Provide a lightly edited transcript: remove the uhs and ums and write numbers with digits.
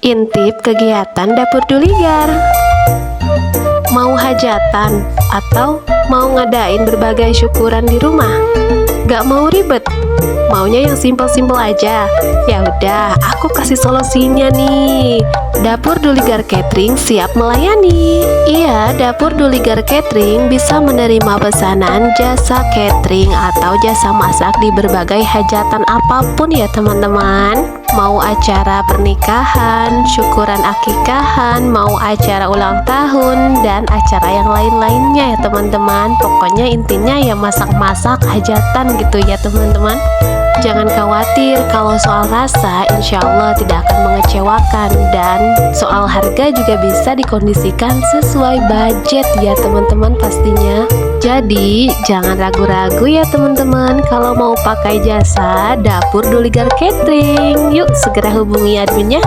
Intip kegiatan Dapur Duligar. Mau hajatan atau mau ngadain berbagai syukuran di rumah? Gak mau ribet? Maunya yang simpel-simpel aja? Ya udah, aku kasih solusinya nih. Dapur Duligar Catering siap melayani. Iya, Dapur Duligar Catering bisa menerima pesanan jasa catering atau jasa masak di berbagai hajatan apapun ya teman-teman. Mau acara pernikahan, syukuran akikahan, mau acara ulang tahun, dan acara yang lain-lainnya ya teman-teman. Pokoknya intinya ya masak-masak hajatan gitu ya teman-teman. Jangan khawatir, kalau soal rasa insya Allah tidak akan mengecewakan. Dan soal harga juga bisa dikondisikan sesuai budget ya teman-teman pastinya. Jadi jangan ragu-ragu ya teman-teman kalau mau pakai jasa Dapur Duligar Catering. Yuk segera hubungi adminnya.